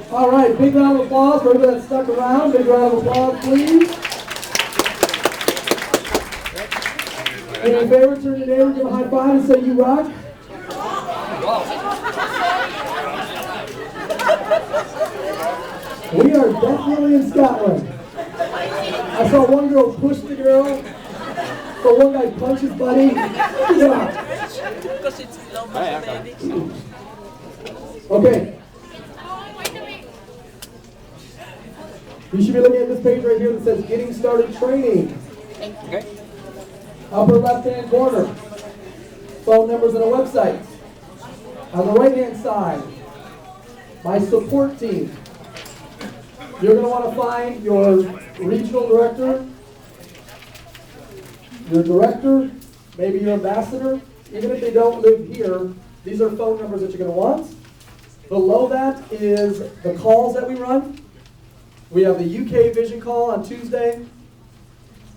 All right, big round of applause for everybody that stuck around. Big round of applause, please. And your favorite, turn to your neighbor, give a high five, and say, "You rock." We are definitely in Scotland. I saw one girl push the girl, so one guy punched his buddy. Yeah. Okay. You should be looking at this page right here that says Getting Started Training. Okay. Upper left-hand corner. Phone numbers and a website. On the right-hand side, my support team. You're going to want to find your regional director, your director, maybe your ambassador. Even if they don't live here, these are phone numbers that you're going to want. Below that is the calls that we run. We have the UK Vision call on Tuesday,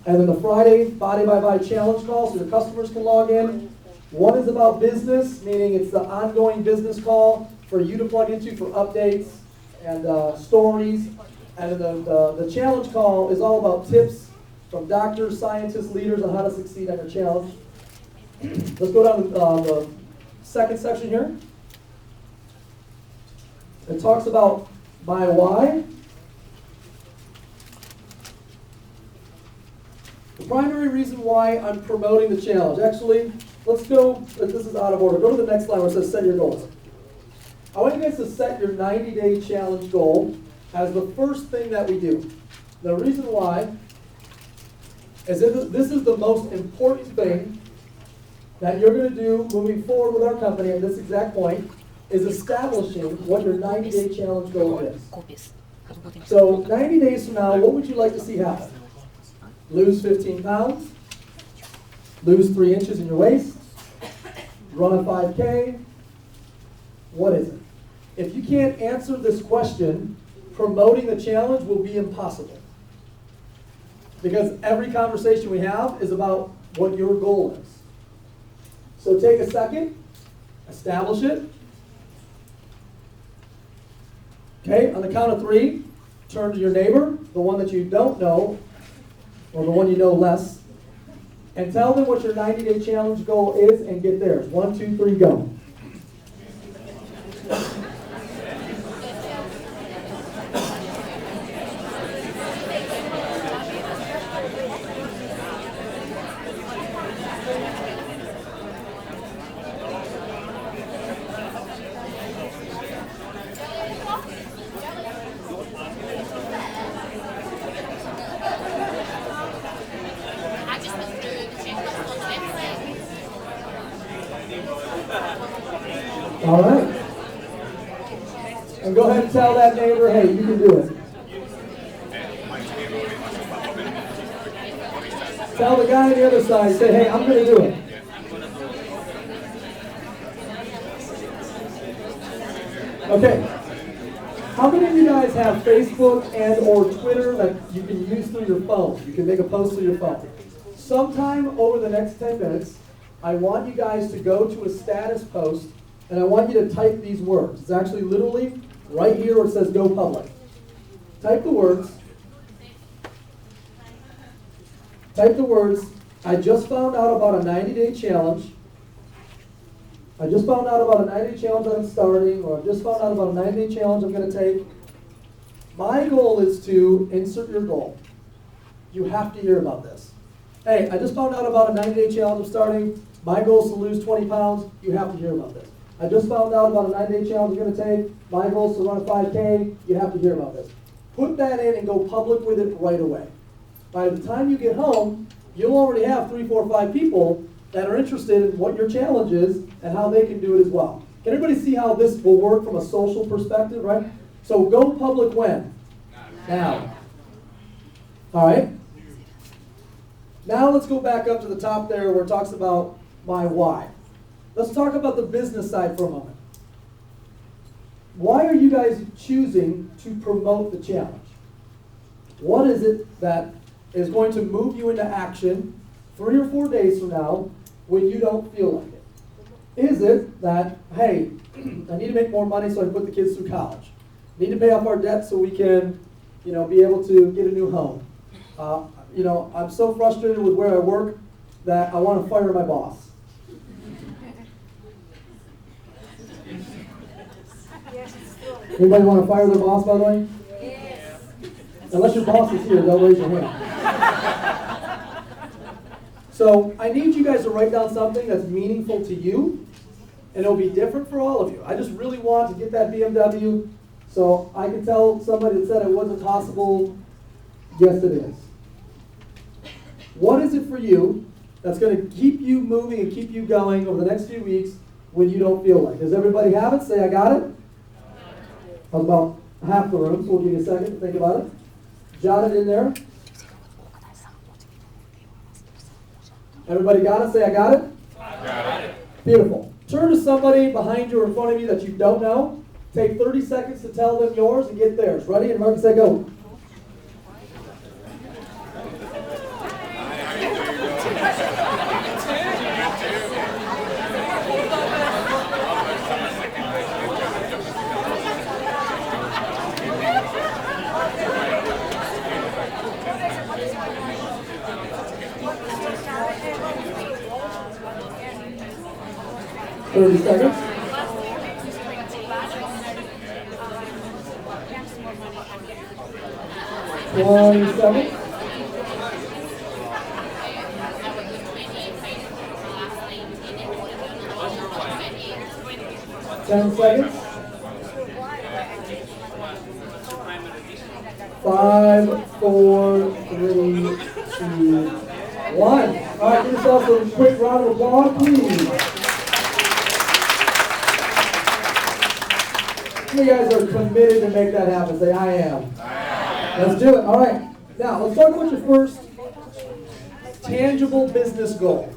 and then the Friday Body by Body Challenge call, so your customers can log in. One is about business, meaning it's the ongoing business call for you to plug into for updates and stories. And then the challenge call is all about tips from doctors, scientists, leaders on how to succeed on your challenge. Let's go down to the second section here. It talks about my why. The primary reason why I'm promoting the challenge. Actually, let's go, this is out of order. Go to the next slide where it says set your goals. I want you guys to set your 90-day challenge goal as the first thing that we do. The reason why is that this is the most important thing that you're going to do moving forward with our company at this exact point, is establishing what your 90-day challenge goal is. So 90 days from now, what would you like to see happen? Lose 15 pounds, lose 3 inches in your waist, run a 5K. What is it? If you can't answer this question, promoting the challenge will be impossible. Because every conversation we have is about what your goal is. So take a second, establish it. Okay, on the count of 3, turn to your neighbor, the one that you don't know, or the one you know less, and tell them what your 90-day challenge goal is and get theirs. 1, 2, 3, go. All right. And go ahead and tell that neighbor, hey, you can do it. Tell the guy on the other side, say, hey, I'm going to do it. Okay. How many of you guys have Facebook and or Twitter that you can use through your phone? You can make a post through your phone. Sometime over the next 10 minutes, I want you guys to go to a status post, and I want you to type these words. It's actually literally right here where it says go public. Type the words. Type the words, I just found out about a 90-day challenge. I just found out about a 90-day challenge that I'm starting, or I just found out about a 90-day challenge I'm going to take. My goal is to insert your goal. You have to hear about this. Hey, I just found out about a 90-day challenge I'm starting. My goal is to lose 20 pounds. You have to hear about this. I just found out about a 90-day challenge I'm going to take. My goal is to run a 5K. You have to hear about this. Put that in and go public with it right away. By the time you get home, you'll already have 3, 4, 5 people that are interested in what your challenge is and how they can do it as well. Can everybody see how this will work from a social perspective, right? So go public when? Now. All right? Now let's go back up to the top there where it talks about my why. Let's talk about the business side for a moment. Why are you guys choosing to promote the challenge? What is it that is going to move you into action 3 or 4 days from now when you don't feel like it? Is it that, hey, I need to make more money so I can put the kids through college? Need to pay off our debt so we can, be able to get a new home. I'm so frustrated with where I work that I want to fire my boss. Anybody want to fire their boss, by the way? Yes. Unless your boss is here, they'll raise your hand. So I need you guys to write down something that's meaningful to you, and it'll be different for all of you. I just really want to get that BMW, so I can tell somebody that said it wasn't possible, yes it is. What is it for you that's going to keep you moving and keep you going over the next few weeks when you don't feel like it? Does everybody have it? Say, I got it. I was about half the room, so we'll give you a second to think about it. Jot it in there. Everybody got it? Say, I got it. I got it. Beautiful. Turn to somebody behind you or in front of you that you don't know. Take 30 seconds to tell them yours and get theirs. Ready? And Mark, say go. Thirty seconds. 20 seconds. 10 seconds. 5, 4, 3, 2, 1. All right, give yourself a quick round of applause, please. You guys are committed to make that happen. Say, I am. Let's do it. All right. Now, let's talk about your first tangible business goal.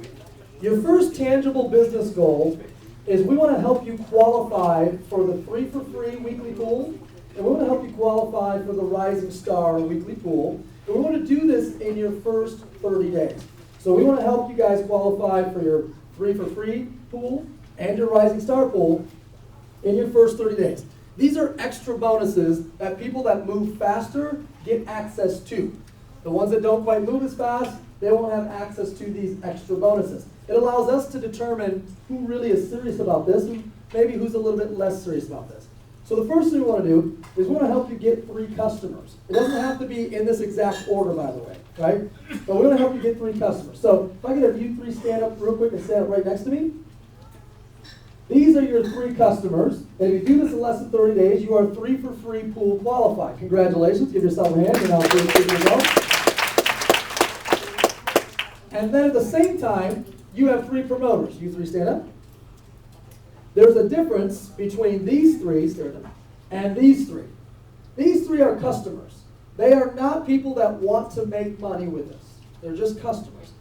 Your first tangible business goal is we want to help you qualify for the 3 for Free weekly pool, and we want to help you qualify for the Rising Star weekly pool. And we want to do this in your first 30 days. So we want to help you guys qualify for your 3 for Free pool and your Rising Star pool in your first 30 days. These are extra bonuses that people that move faster get access to. The ones that don't quite move as fast, they won't have access to these extra bonuses. It allows us to determine who really is serious about this and maybe who's a little bit less serious about this. So the first thing we want to do is we want to help you get 3 customers. It doesn't have to be in this exact order, by the way, right? But we want to help you get 3 customers. So if I could have you 3 stand up real quick and stand up right next to me. These are your 3 customers, and if you do this in less than 30 days, you are 3 for Free pool qualified. Congratulations, give yourself a hand, and I'll do it as well. And then at the same time, you have 3 promoters. You 3 stand up. There's a difference between these 3, stand up, and these 3. These 3 are customers. They are not people that want to make money with us. They're just customers.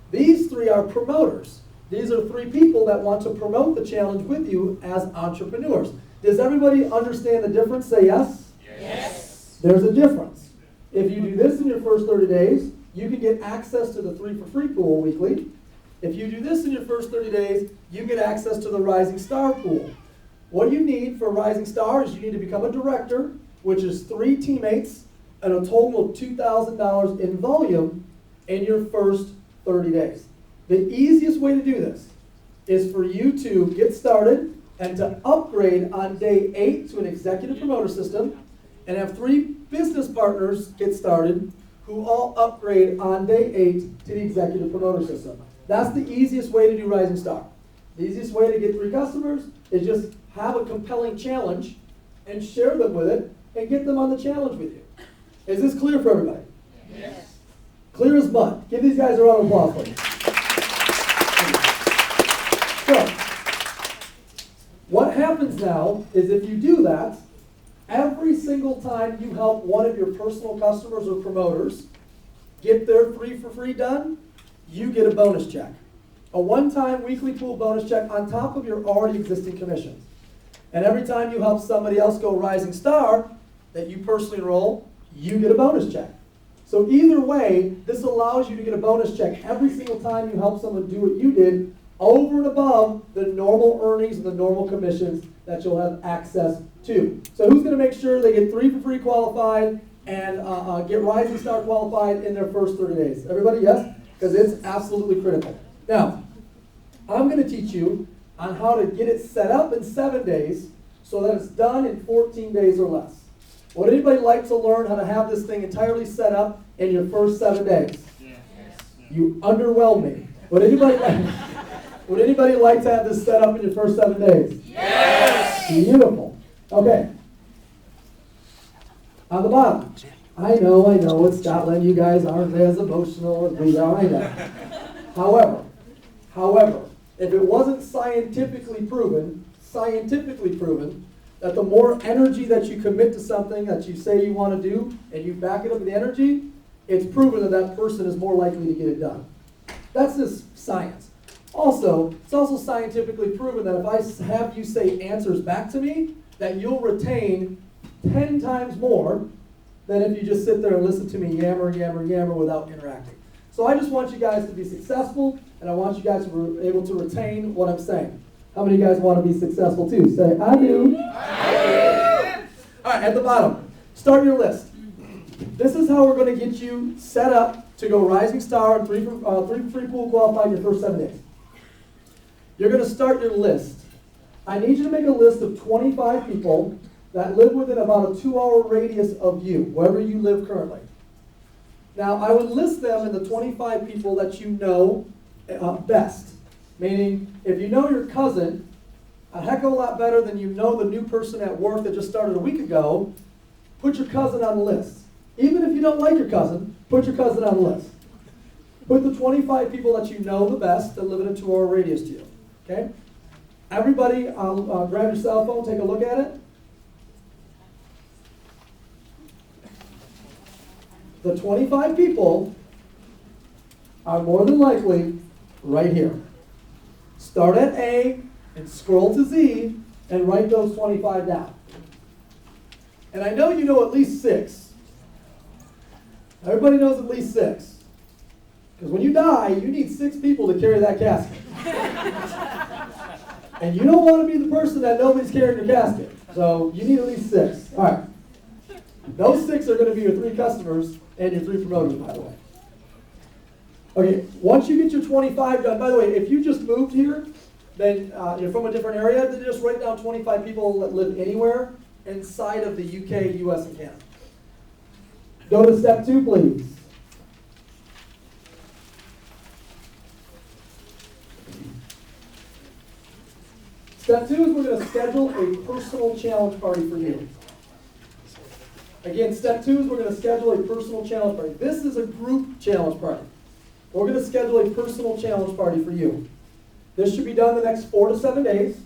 These 3 are promoters. These are 3 people that want to promote the challenge with you as entrepreneurs. Does everybody understand the difference? Say yes. Yes. There's a difference. If you do this in your first 30 days, you can get access to the 3 for Free pool weekly. If you do this in your first 30 days, you get access to the Rising Star pool. What you need for Rising Star is you need to become a director, which is 3 teammates, and a total of $2,000 in volume in your first 30 days. The easiest way to do this is for you to get started and to upgrade on day 8 to an executive promoter system and have 3 business partners get started who all upgrade on day 8 to the executive promoter system. That's the easiest way to do Rising Star. The easiest way to get 3 customers is just have a compelling challenge and share them with it and get them on the challenge with you. Is this clear for everybody? Yes. Clear as mud. Give these guys a round of applause, please. So, what happens now is if you do that, every single time you help one of your personal customers or promoters get their 3 for Free done, you get a bonus check. A one-time weekly pool bonus check on top of your already existing commissions. And every time you help somebody else go Rising Star that you personally enroll, you get a bonus check. So either way, this allows you to get a bonus check every single time you help someone do what you did over and above the normal earnings and the normal commissions that you'll have access to. So who's going to make sure they get 3 for free qualified and get Rising Star qualified in their first 30 days? Everybody, yes? Because it's absolutely critical. Now, I'm going to teach you on how to get it set up in 7 days so that it's done in 14 days or less. Would anybody like to learn how to have this thing entirely set up in your first 7 days? Yes. You underwhelmed me. Would anybody like to have this set up in your first 7 days? Yes! Beautiful. Okay. On the bottom. I know, it's Scotland. You guys aren't as emotional as we are. I know. However, if it wasn't scientifically proven that the more energy that you commit to something that you say you want to do and you back it up with energy, it's proven that that person is more likely to get it done. That's just science. Also, it's also scientifically proven that if I have you say answers back to me, that you'll retain 10 times more than if you just sit there and listen to me yammer without interacting. So I just want you guys to be successful, and I want you guys to be able to retain what I'm saying. How many of you guys want to be successful too? Say, I do. All right, at the bottom, start your list. This is how we're going to get you set up to go Rising Star and 3 free pool qualified in your first 7 days. You're going to start your list. I need you to make a list of 25 people that live within about a 2-hour radius of you, wherever you live currently. Now, I would list them in the 25 people that you know best. Meaning, if you know your cousin a heck of a lot better than you know the new person at work that just started a week ago, put your cousin on the list. Even if you don't like your cousin, put your cousin on the list. Put the 25 people that you know the best that live in a 2-hour radius to you. Okay? Everybody, grab your cell phone, take a look at it. The 25 people are more than likely right here. Start at A and scroll to Z and write those 25 down. And I know you know at least 6. Everybody knows at least 6. Because when you die, you need 6 people to carry that casket. And you don't want to be the person that nobody's carrying your casket. So you need at least 6. All right. Those 6 are going to be your 3 customers and your 3 promoters, by the way. Okay, once you get your 25 done, by the way, if you just moved here, then you're from a different area, then just write down 25 people that live anywhere inside of the UK, US, and Canada. Go to step 2, please. Step 2 is we're going to schedule a personal challenge party for you. Again, step 2 is we're going to schedule a personal challenge party. This is a group challenge party. We're going to schedule a personal challenge party for you. This should be done the next 4 to 7 days.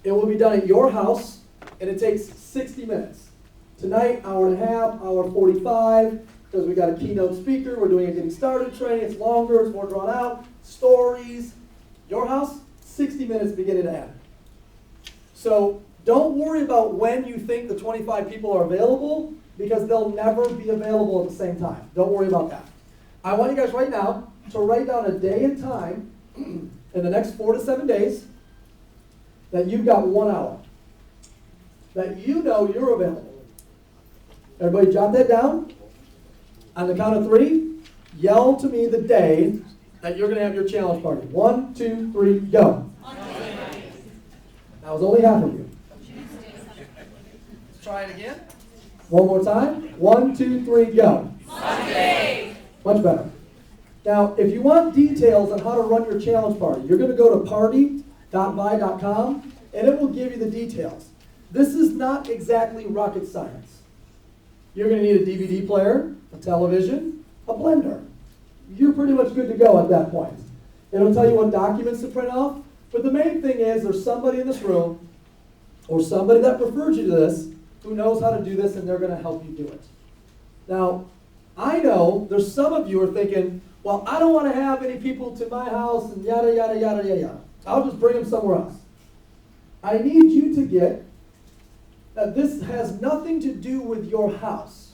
It will be done at your house, and it takes 60 minutes. Tonight, hour and a half, hour 45, because we got a keynote speaker. We're doing a getting started training. It's longer, it's more drawn out. Stories. Your house, 60 minutes beginning to end. So don't worry about when you think the 25 people are available, because they'll never be available at the same time. Don't worry about that. I want you guys right now to write down a day and time in the next 4 to 7 days that you've got 1 hour. That you know you're available. Everybody jot that down. On the count of 3, yell to me the day that you're going to have your challenge party. 1, 2, 3, go. That was only half of you. Let's try it again. One more time. 1, 2, 3, go. Monday. Much better. Now, if you want details on how to run your challenge party, you're going to go to party.vi.com, and it will give you the details. This is not exactly rocket science. You're going to need a DVD player, a television, a blender. You're pretty much good to go at that point. It'll tell you what documents to print off, but the main thing is there's somebody in this room or somebody that referred you to this who knows how to do this, and they're going to help you do it. Now, I know there's some of you are thinking, well, I don't want to have any people to my house and yada, yada, yada, yada, yada. I'll just bring them somewhere else. I need you to get that this has nothing to do with your house.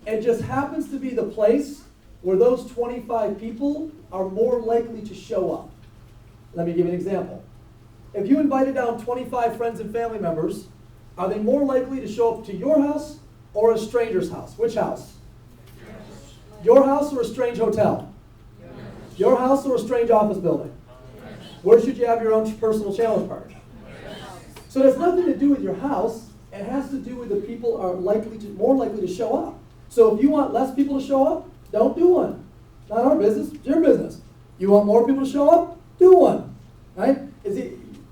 It just happens to be the place where those 25 people are more likely to show up. Let me give you an example. if you invited down 25 friends and family members, are they more likely to show up to your house or a stranger's house? Which house? Your house or a strange hotel? Your house or a strange office building? Where should you have your own personal challenge party? So it has nothing to do with your house. It has to do with the people are more likely to show up. So if you want less people to show up, don't do one. Not our business, it's your business. You want more people to show up? Do one. Right?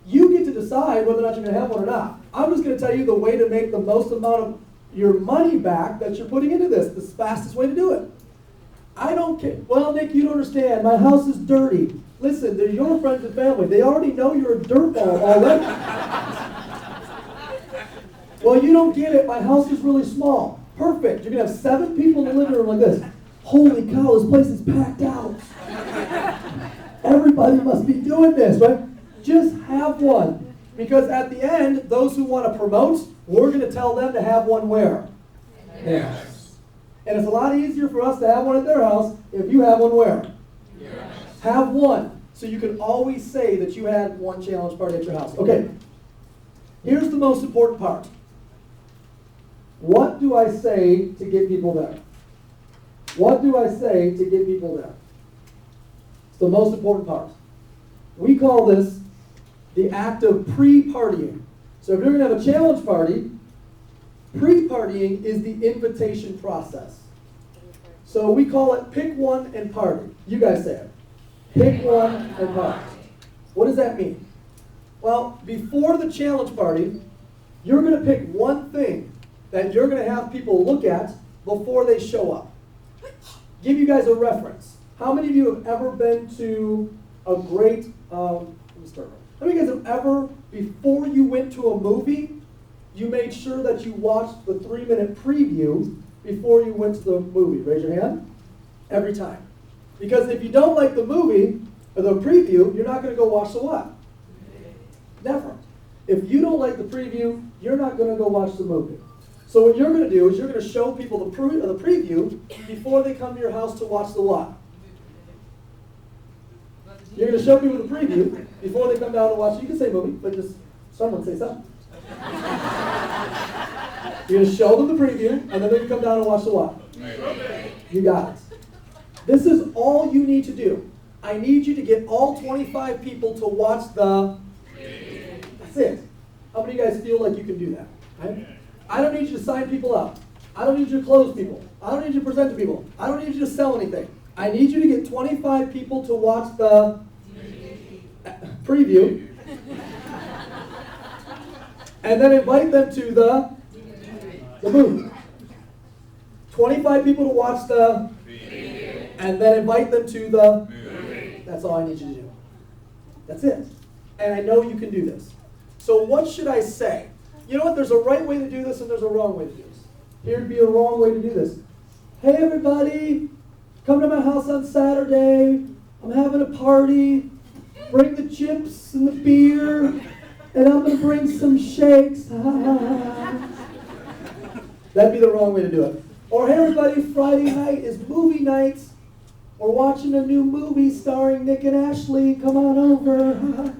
You get to decide whether or not you're going to have one or not. I'm just going to tell you the way to make the most amount of your money back that you're putting into this. The fastest way to do it. I don't care. Well, Nick, you don't understand. My house is dirty. Listen, they're your friends and family. They already know you're a dirtball already. Well, you don't get it. My house is really small. Perfect. You're going to have 7 people in the living room like this. Holy cow, this place is packed out. Everybody must be doing this, right? Just have one. Because at the end, those who want to promote, we're going to tell them to have one where? Yes. And it's a lot easier for us to have one at their house if you have one where? Yes. Have one. So you can always say that you had one challenge party at your house. Okay. Here's the most important part. What do I say to get people there? What do I say to get people there? It's the most important part. We call this the act of pre-partying. So if you're going to have a challenge party, pre-partying is the invitation process. So we call it pick one and party. You guys say it. Pick one and party. What does that mean? Well, before the challenge party, you're going to pick one thing that you're going to have people look at before they show up. Give you guys a reference. How many of you have ever been to a great, let me start. How many of you guys have ever, before you went to a movie, you made sure that you watched the 3-minute preview before you went to the movie? Raise your hand. Every time. Because if you don't like the movie, or the preview, you're not going to go watch the what? Never. If you don't like the preview, you're not going to go watch the movie. So what you're going to do is you're going to show people the preview before they come to your house to watch the what? You're going to show people the preview before they come down to watch. You can say movie, but just someone say something. You're going to show them the preview, and then they can come down and watch the what? You got it. This is all you need to do. I need you to get all 25 people to watch the... That's it. How many of you guys feel like you can do that? Right? I don't need you to sign people up. I don't need you to close people. I don't need you to present to people. I don't need you to sell anything. I need you to get 25 people to watch the preview and then invite them to the movie. 25 people to watch the and then invite them to the movie. That's all I need you to do. That's it. And I know you can do this. So what should I say? You know what? There's a right way to do this and there's a wrong way to do this. Here'd be a wrong way to do this. Hey everybody, come to my house on Saturday. I'm having a party. Bring the chips and the beer, and I'm going to bring some shakes. That'd be the wrong way to do it. Or hey everybody, Friday night is movie night. We're watching a new movie starring Nick and Ashley. Come on over.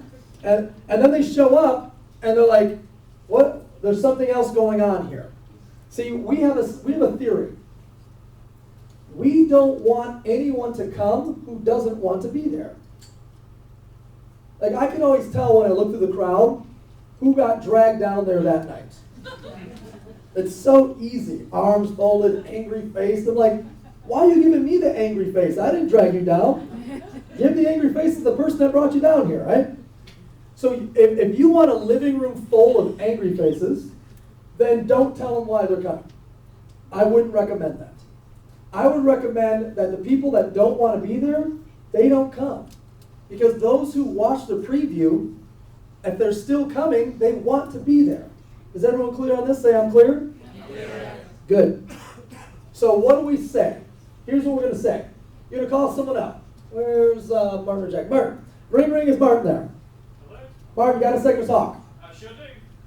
and then they show up, and they're like, what? There's something else going on here. See, we have a theory. We don't want anyone to come who doesn't want to be there. Like, I can always tell when I look through the crowd who got dragged down there that night. It's so easy. Arms folded, angry face. I'm like, why are you giving me the angry face? I didn't drag you down. Give the angry face to the person that brought you down here, right? So if you want a living room full of angry faces, then don't tell them why they're coming. I wouldn't recommend that. I would recommend that the people that don't want to be there, they don't come. Because those who watch the preview, if they're still coming, they want to be there. Is everyone clear on this? Say I'm clear? Clear. Good. So what do we say? Here's what we're going to say. You're going to call someone out. Where's Martin or Jack? Martin. Ring, is Martin there? Hello? Martin, you got a second to talk? I sure do.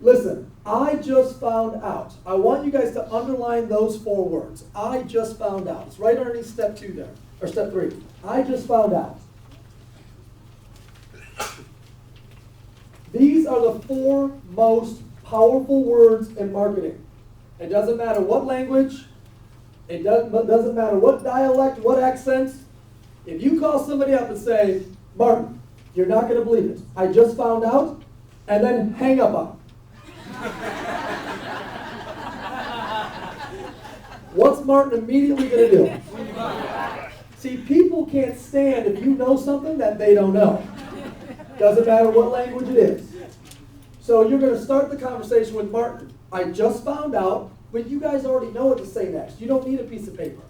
Listen, I just found out. I want you guys to underline those 4 words. I just found out. It's right underneath step 2 there, or step 3. I just found out. These are the 4 most powerful words in marketing. It doesn't matter what language, it doesn't matter what dialect, what accent. If you call somebody up and say, Martin, you're not going to believe it, I just found out, and then hang up on them. What's Martin immediately going to do? See, people can't stand if you know something that they don't know. Doesn't matter what language it is. So you're going to start the conversation with Martin. I just found out, but you guys already know what to say next. You don't need a piece of paper.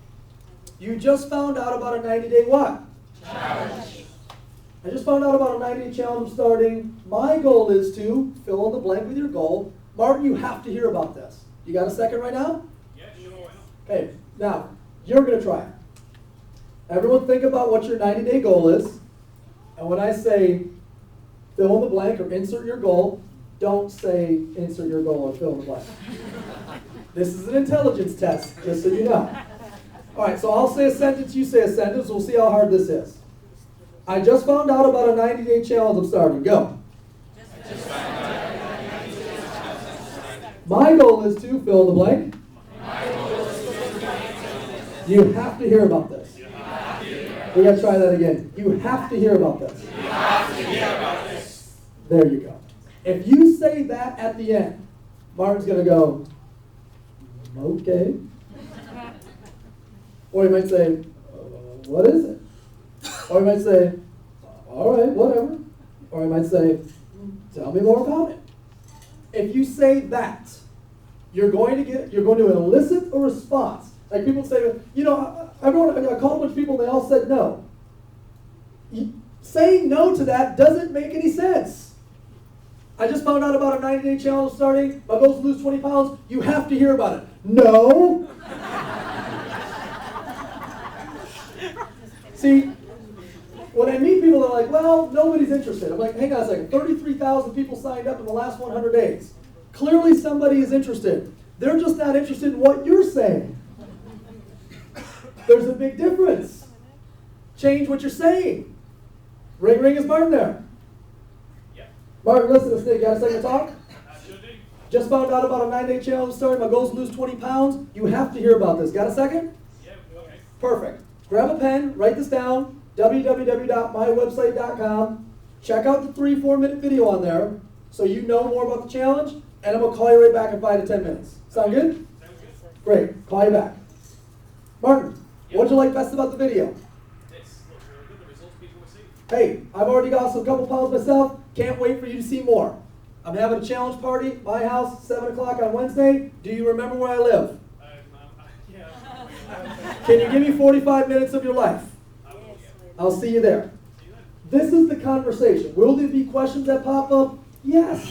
You just found out about a 90-day what? Challenge. I just found out about a 90-day challenge I'm starting. My goal is to fill in the blank with your goal. Martin, you have to hear about this. You got a second right now? Yeah, sure. Okay, now, you're going to try it. Everyone think about what your 90-day goal is. And when I say fill in the blank or insert your goal, don't say insert your goal or fill in the blank. This is an intelligence test, just so you know. All right, so I'll say a sentence, you say a sentence. We'll see how hard this is. I just found out about a 90-day challenge I'm starting. Go. My goal is to fill in the blank. You have to hear about this. We got to try that again. You have to hear about this. There you go. If you say that at the end, Martin's going to go, okay. Or he might say, what is it? Or he might say, all right, whatever. Or he might say, tell me more about it. If you say that, you're going to elicit a response. Like people say, you know, I called a bunch of people and they all said no. Saying no to that doesn't make any sense. I just found out about a 90-day challenge starting. My goal is to lose 20 pounds. You have to hear about it. No. See, when I meet people, they're like, well, nobody's interested. I'm like, hang on a second. 33,000 people signed up in the last 100 days. Clearly somebody is interested. They're just not interested in what you're saying. There's a big difference. Change what you're saying. Ring, ring, is Martin there? Yeah. Martin, listen to this thing. You got a second to talk? Sure do. Just found out about a 9-day challenge starting. My goal is to lose 20 pounds. You have to hear about this. Got a second? Yeah, okay. Perfect. Grab a pen, write this down, www.mywebsite.com. Check out the 3-4 minute video on there so you know more about the challenge, and I'm going to call you right back in 5 to 10 minutes. Sound good? Sounds good. Great. Call you back. Martin, what'd you like best about the video? It's looks really good. The results people will see. Hey, I've already got a couple pounds myself. Can't wait for you to see more. I'm having a challenge party, my house, 7 o'clock on Wednesday. Do you remember where I live? Yeah. Can you give me 45 minutes of your life? I will, yeah. I'll see you there. See you then. This is the conversation. Will there be questions that pop up? Yes.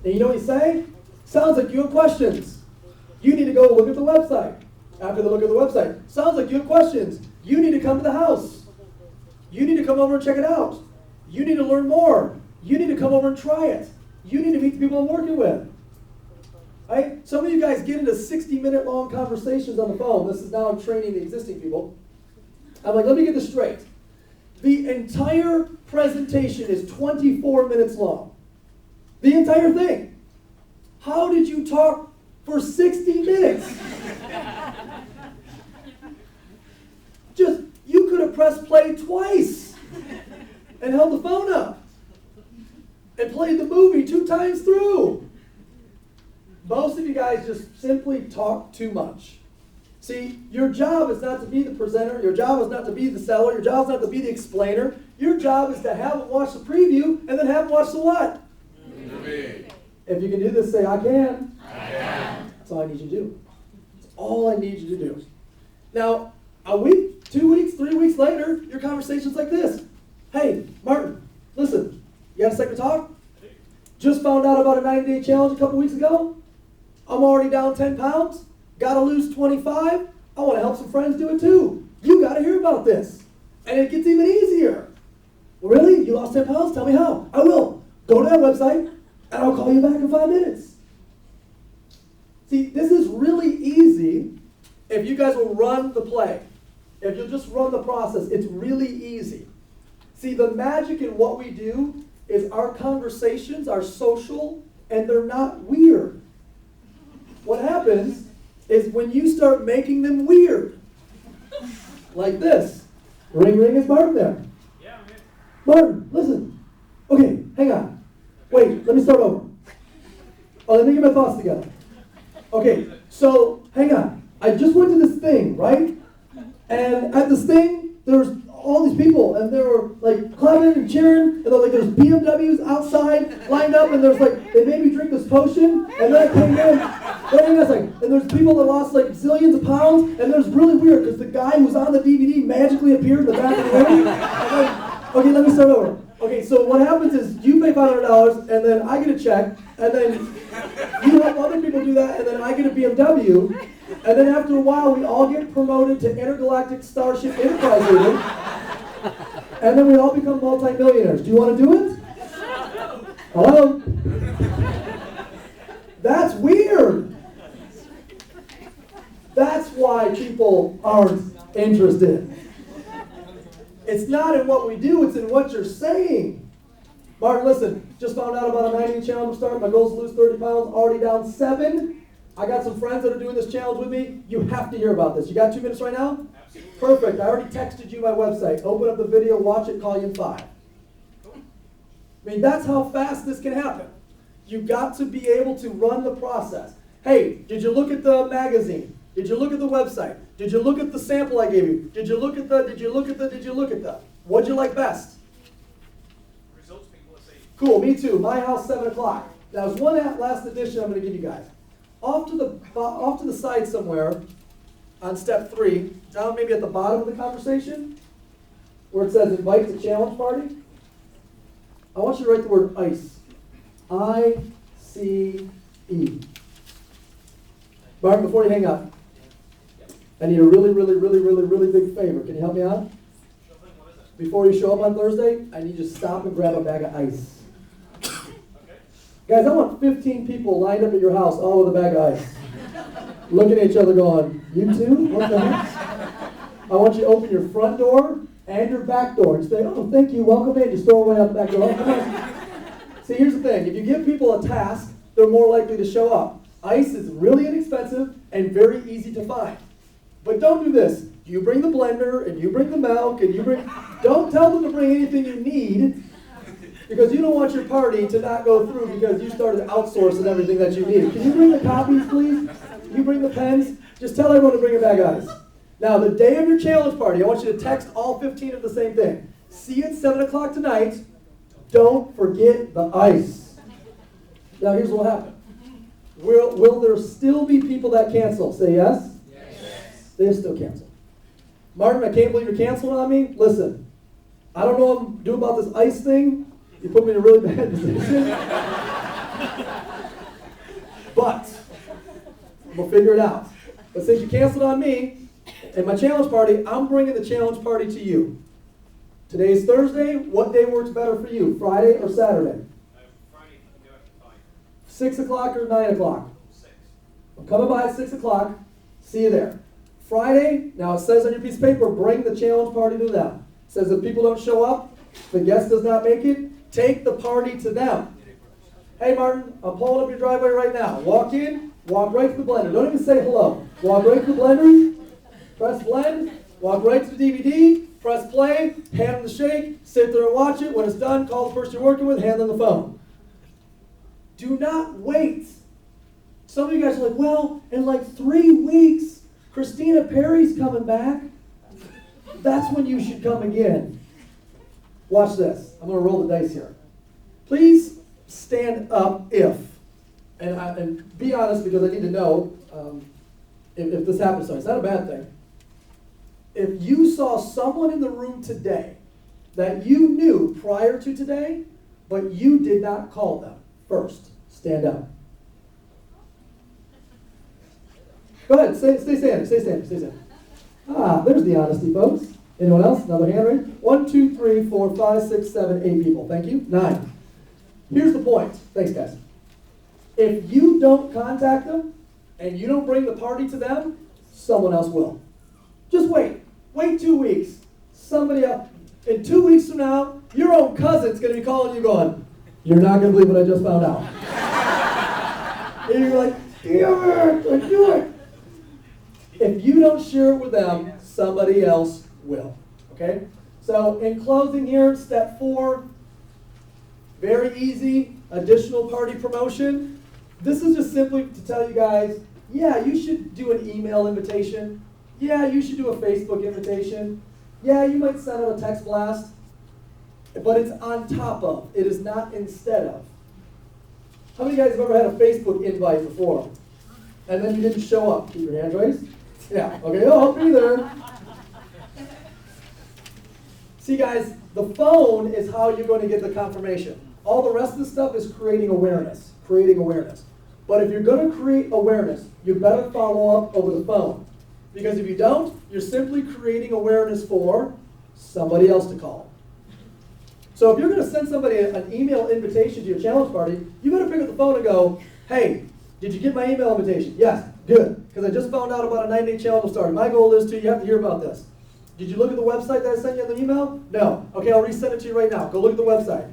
And you know what you say? Sounds like you have questions. You need to go look at the website. After they look at the website, sounds like you have questions. You need to come to the house. You need to come over and check it out. You need to learn more. You need to come over and try it. You need to meet the people I'm working with. Right? Some of you guys get into 60-minute long conversations on the phone. This is now I'm training the existing people. I'm like, let me get this straight. The entire presentation is 24 minutes long. The entire thing. How did you talk for 60 minutes? You could have pressed play twice and held the phone up and played the movie 2 times through. Most of you guys just simply talk too much. See, your job is not to be the presenter. Your job is not to be the seller. Your job is not to be the explainer. Your job is to have them watch the preview and then have them watch the what? Movie. If you can do this, say, I can. I can. That's all I need you to do. That's all I need you to do. Now, a week, 2 weeks, 3 weeks later, your conversation's like this. Hey, Martin, listen, you got a second to talk? Just found out about a 90-day challenge a couple weeks ago. I'm already down 10 pounds. Got to lose 25. I want to help some friends do it too. You got to hear about this. And it gets even easier. Really? You lost 10 pounds? Tell me how. I will. Go to that website, and I'll call you back in 5 minutes. See, this is really easy if you guys will run the play. If you'll just run the process, it's really easy. See, the magic in what we do is our conversations are social and they're not weird. What happens is when you start making them weird, like this. Ring, ring, is Martin there? Yeah, I'm here. Martin, listen. Okay, hang on. Wait, let me start over. Oh, let me get my thoughts together. Okay, so hang on. I just went to this thing, right? And at this thing, there's all these people, and they were like clapping and cheering, and they're like there's BMWs outside lined up, and there's like they made me drink this potion, and then I came in. Wait a second. And there's people that lost like zillions of pounds, and there's really weird because the guy who's on the DVD magically appeared in the back of the room. Okay, let me start over. Okay, so what happens is you pay $500, and then I get a check, and then you help other people do that, and then I get a BMW, and then after a while we all get promoted to intergalactic starship enterprise leader, and then we all become multi-millionaires. Do you want to do it? Hello? That's weird. That's why people aren't interested. It's not in what we do, it's in what you're saying. Martin, listen, just found out about a 90-day challenge I'm starting. My goal is to lose 30 pounds, already down 7. I got some friends that are doing this challenge with me. You have to hear about this. You got 2 minutes right now? Absolutely. Perfect. I already texted you my website. Open up the video, watch it, call you in 5. I mean, that's how fast this can happen. You've got to be able to run the process. Hey, did you look at the magazine? Did you look at the website? Did you look at the sample I gave you? Did you look at the? What'd you like best? Results people are saying. Cool, me too. My house, 7 o'clock. Now, there's one last addition I'm going to give you guys. Off to the side somewhere, on step 3, down maybe at the bottom of the conversation, where it says invite to challenge party, I want you to write the word ICE. I-C-E. Martin, before you hang up, I need a really, really, really, really, really big favor. Can you help me out? Sure thing, what is it? Before you show up on Thursday, I need you to stop and grab a bag of ice. Okay. Guys, I want 15 people lined up at your house, all with a bag of ice. Looking at each other going, you too? What the heck? I want you to open your front door and your back door and say, oh, thank you, welcome in. Just throw away out the back door. See, here's the thing. If you give people a task, they're more likely to show up. Ice is really inexpensive and very easy to find. But don't do this. You bring the blender, and you bring the milk, and you bring... Don't tell them to bring anything you need, because you don't want your party to not go through because you started outsourcing everything that you need. Can you bring the copies, please? Can you bring the pens? Just tell everyone to bring a bag of ice. Now, the day of your challenge party, I want you to text all 15 of the same thing. See you at 7 o'clock tonight. Don't forget the ice. Now, here's what will happen. Will there still be people that cancel? Say yes? Yes. They still cancel. Martin, I can't believe you're canceling on me. Listen, I don't know what I'm doing about this ice thing. You put me in a really bad position. But we'll figure it out. But since you canceled on me and my challenge party, I'm bringing the challenge party to you. Today's Thursday. What day works better for you? Friday or Saturday? Friday, I can go after 5. 6 o'clock or 9 o'clock? 6. I'm coming by at 6 o'clock. See you there. Friday, now it says on your piece of paper, bring the challenge party to them. It says if people don't show up, the guest does not make it, take the party to them. Hey Martin, I'm pulling up your driveway right now. Walk in, walk right to the blender. Don't even say hello. Walk right to the blender, press blend, walk right to the DVD, press play, hand them the shake, sit there and watch it. When it's done, call the person you're working with, hand them the phone. Do not wait. Some of you guys are like, well, in like 3 weeks, Christina Perry's coming back. That's when you should come again. Watch this. I'm going to roll the dice here. Please stand up and be honest because I need to know if this happens. So it's not a bad thing. If you saw someone in the room today that you knew prior to today, but you did not call them first, stand up. Go ahead, stay standing. Ah, there's the honesty, folks. Anyone else? Another hand raised? 1, 2, 3, 4, 5, 6, 7, 8 people. Thank you. 9. Here's the point. Thanks, guys. If you don't contact them and you don't bring the party to them, someone else will. Just wait. Wait 2 weeks. Somebody else. in 2 weeks from now, your own cousin's going to be calling you going, you're not going to believe what I just found out. And you're like, damn it, I knew it. If you don't share it with them, somebody else will. Okay? So in closing here, step 4, very easy, additional party promotion. This is just simply to tell you guys, yeah, you should do an email invitation. Yeah, you should do a Facebook invitation. Yeah, you might send out a text blast. But it's on top of. It is not instead of. How many of you guys have ever had a Facebook invite before? And then you didn't show up? Keep your hands raised. Yeah, okay, oh, help me there. See guys, the phone is how you're going to get the confirmation. All the rest of the stuff is creating awareness. But if you're going to create awareness, you better follow up over the phone. Because if you don't, you're simply creating awareness for somebody else to call. So if you're going to send somebody an email invitation to your challenge party, you better pick up the phone and go, hey, did you get my email invitation? Yes, good. Because I just found out about a 9-day challenge starting. My goal is you have to hear about this. Did you look at the website that I sent you in the email? No. Okay, I'll resend it to you right now. Go look at the website.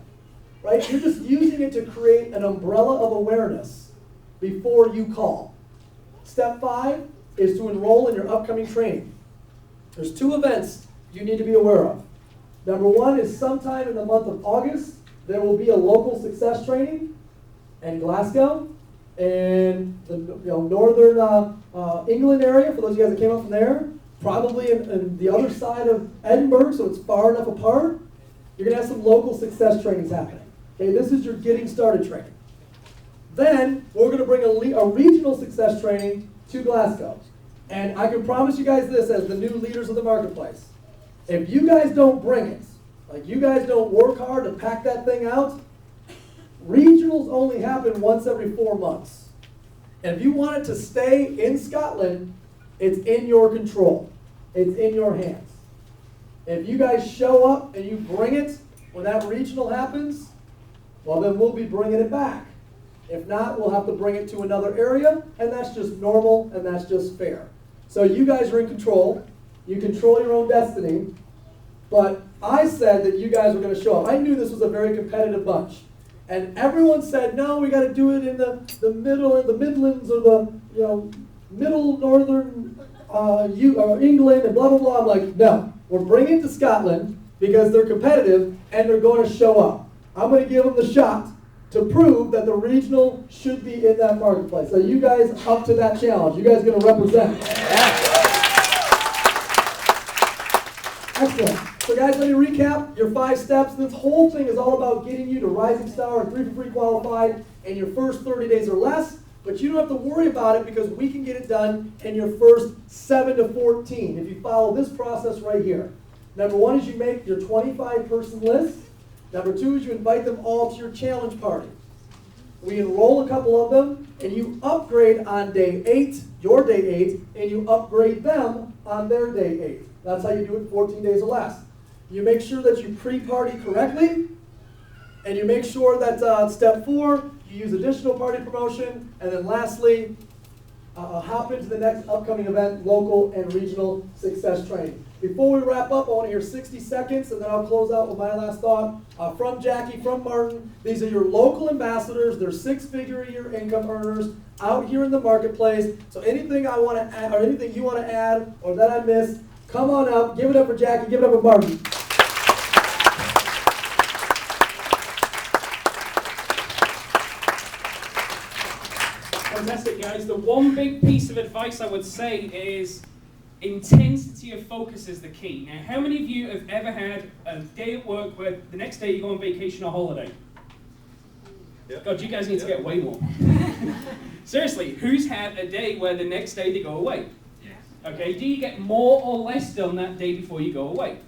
Right? You're just using it to create an umbrella of awareness before you call. Step 5 is to enroll in your upcoming training. There's 2 events you need to be aware of. Number 1 is sometime in the month of August, there will be a local success training in Glasgow and the northern England area, for those of you guys that came up from there, probably in the other side of Edinburgh, so it's far enough apart. You're going to have some local success trainings happening. Okay, this is your getting started training. Then we're going to bring a regional success training to Glasgow. And I can promise you guys this as the new leaders of the marketplace. If you guys don't bring it, like you guys don't work hard to pack that thing out, regionals only happen once every 4 months. And if you want it to stay in Scotland, it's in your control. It's in your hands. If you guys show up and you bring it when that regional happens, well then we'll be bringing it back. If not, we'll have to bring it to another area, and that's just normal and that's just fair. So you guys are in control. You control your own destiny. But I said that you guys were going to show up. I knew this was a very competitive bunch. And everyone said, no, we got to do it in the middle, the Midlands, or the middle northern England, and blah, blah, blah. I'm like, no, we're bringing it to Scotland because they're competitive and they're going to show up. I'm going to give them the shot to prove that the regional should be in that marketplace. So you guys up to that challenge. You guys are going to represent. Excellent. So guys, let me recap your 5 steps. This whole thing is all about getting you to Rising Star and 3 for Free qualified in your first 30 days or less. But you don't have to worry about it because we can get it done in your first 7 to 14 if you follow this process right here. Number 1 is you make your 25-person list. Number 2 is you invite them all to your challenge party. We enroll a couple of them, and you upgrade on day 8, your day 8, and you upgrade them on their day 8. That's how you do it in 14 days or less. You make sure that you pre-party correctly, and you make sure that step 4, you use additional party promotion, and then lastly, hop into the next upcoming event, local and regional success training. Before we wrap up, I want to hear 60 seconds, and then I'll close out with my last thought. From Jackie, from Martin, these are your local ambassadors. They're 6-figure a year income earners out here in the marketplace. So anything I want to add, or anything you want to add, or that I missed, come on up. Give it up for Jackie. Give it up for Martin. Fantastic, guys. The one big piece of advice I would say is intensity of focus is the key. Now, how many of you have ever had a day at work where the next day you go on vacation or holiday? Yep. God, you guys need to get way more. Seriously, who's had a day where the next day they go away? Yes. Okay, do you get more or less done that day before you go away?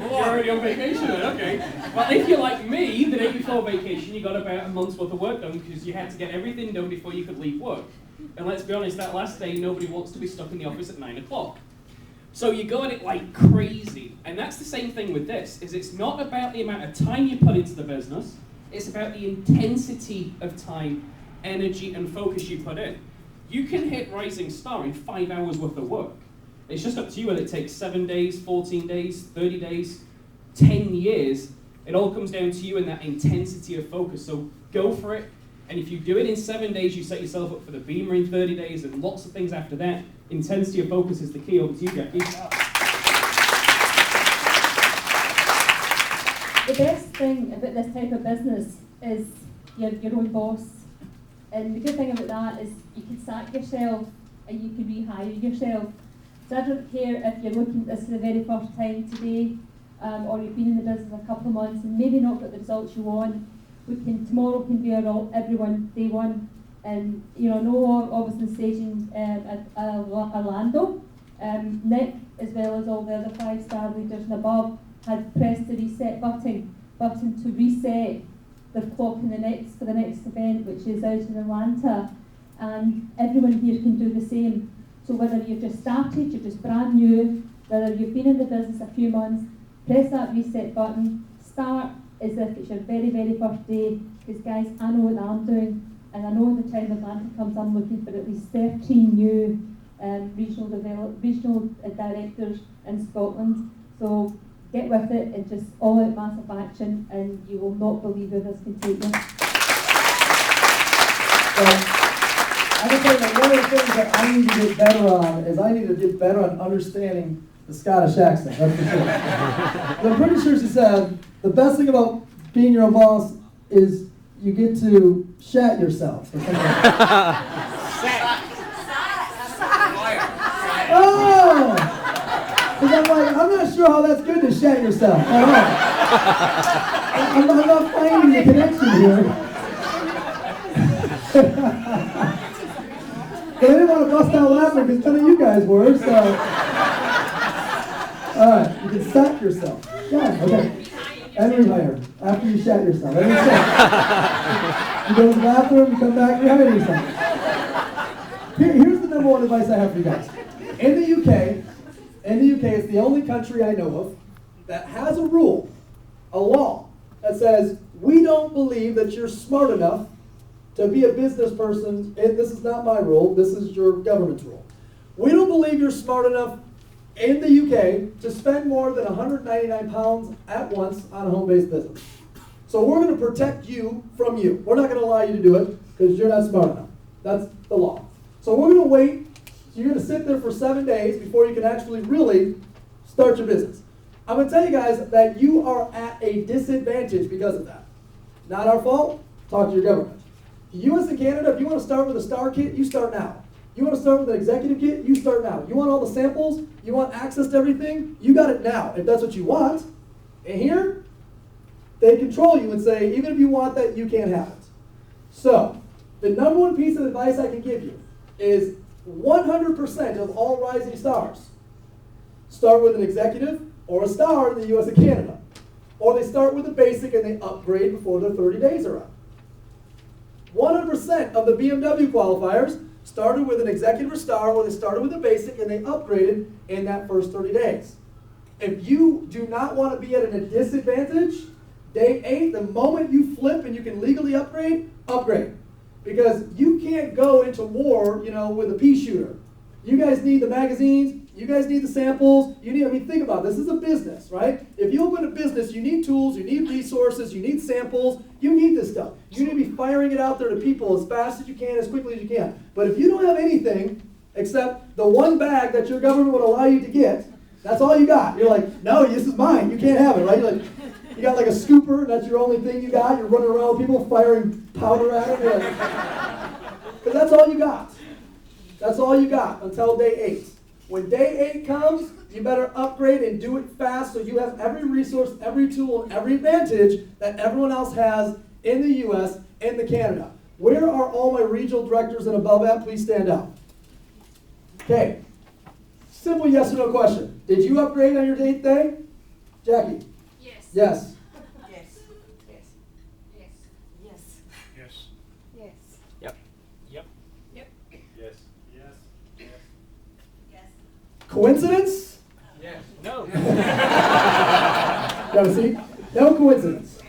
You're already on vacation then, okay. Well, if you're like me, the day before vacation, you got about a month's worth of work done because you had to get everything done before you could leave work. And let's be honest, that last day, nobody wants to be stuck in the office at 9 o'clock. So you go at it like crazy. And that's the same thing with this, is it's not about the amount of time you put into the business, it's about the intensity of time, energy, and focus you put in. You can hit Rising Star in 5 hours worth of work. It's just up to you whether it takes 7 days, 14 days, 30 days, 10 years. It all comes down to you and that intensity of focus. So go for it. And if you do it in 7 days, you set yourself up for the Beamer in 30 days and lots of things after that. Intensity of focus is the key. Over to you, Jackie. The best thing about this type of business is you're your own boss. And the good thing about that is you can sack yourself and you can rehire yourself. So I don't care if you're looking at this for the very first time today, or you've been in the business a couple of months and maybe not got the results you want. Tomorrow can be everyone day one. And no obviously staging at Orlando. Nick, as well as all the other 5-star leaders and above, had pressed the reset button to reset the clock for the next event, which is out in Atlanta. And everyone here can do the same. So whether you've just started, you're just brand new, whether you've been in the business a few months, press that reset button, start as if it's your very, very first day. Because guys, I know what I'm doing, and I know the time Atlanta comes, I'm looking for at least 13 new regional directors in Scotland. So get with it and just all out massive action, and you will not believe where this can take you. I can tell you that one of the things that I need to get better on is I need to get better on understanding the Scottish accent, that's for sure. But I'm pretty sure she said the best thing about being your own boss is you get to shat yourself or something like that. Oh! Because I'm not sure how that's good to shat yourself at all. I'm not finding the connection here. But I didn't want to bust out laughing because none of you guys were, so. Alright, you can sack yourself. Yeah, okay. And rehire after you shat yourself. That makes sense. You go to the bathroom, you come back, rehire yourself. Here's the number one advice I have for you guys. In the UK, it's the only country I know of that has a rule, a law, that says we don't believe that you're smart enough to be a business person. And this is not my rule, this is your government's rule. We don't believe you're smart enough in the UK to spend more than £199 at once on a home-based business. So we're going to protect you from you. We're not going to allow you to do it because you're not smart enough. That's the law. So we're going to wait. So you're going to sit there for 7 days before you can actually really start your business. I'm going to tell you guys that you are at a disadvantage because of that. Not our fault. Talk to your government. The US and Canada, if you want to start with a star kit, you start now. You want to start with an executive kit, you start now. You want all the samples, you want access to everything, you got it now, if that's what you want. And here, they control you and say, even if you want that, you can't have it. So, the number one piece of advice I can give you is 100% of all rising stars start with an executive or a star in the US and Canada. Or they start with a basic and they upgrade before their 30 days are up. 100% of the BMW qualifiers started with an executive or star, or they started with a basic and they upgraded in that first 30 days. If you do not want to be at a disadvantage, day 8, the moment you flip and you can legally upgrade, upgrade. Because you can't go into war, with a pea shooter. You guys need the magazines, you guys need the samples, think about it. This is a business, right? If you open a business, you need tools, you need resources, you need samples, you need this stuff. You need to be firing it out there to people as fast as you can, as quickly as you can. But if you don't have anything except the one bag that your government would allow you to get, that's all you got. You're like, no, this is mine, you can't have it, right? You're like, you got like a scooper, that's your only thing you got, you're running around with people firing powder at them. Because that's all you got. That's all you got until day 8. When day 8 comes, you better upgrade and do it fast so you have every resource, every tool, and every advantage that everyone else has in the US and the Canada. Where are all my regional directors and above at? Please stand up. Okay. Simple yes or no question. Did you upgrade on your 8th day? Jackie? Yes. Yes. Yes. Yes. Yes. Yes. Yes. Yes. Yep. Yep. Yes. Yes. Yes. Yes. Coincidence? Yes. No. Yeah, see? No coincidence.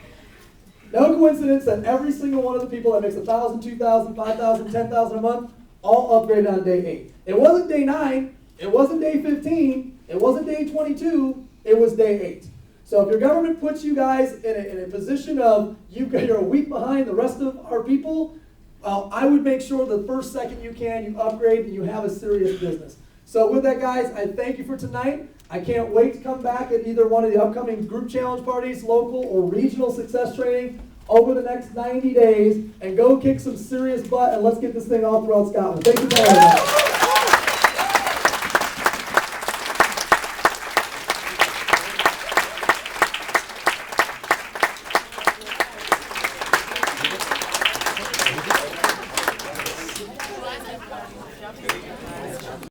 No coincidence that every single one of the people that makes $1,000, $2,000, $5,000, $10,000 a month all upgraded on day 8. It wasn't day 9, it wasn't day 15, it wasn't day 22, it was day 8. So if your government puts you guys in a position of you're a week behind the rest of our people, I would make sure the first second you can, you upgrade and you have a serious business. So with that, guys, I thank you for tonight. I can't wait to come back at either one of the upcoming group challenge parties, local or regional success training over the next 90 days and go kick some serious butt and let's get this thing all throughout Scotland. Thank you very much.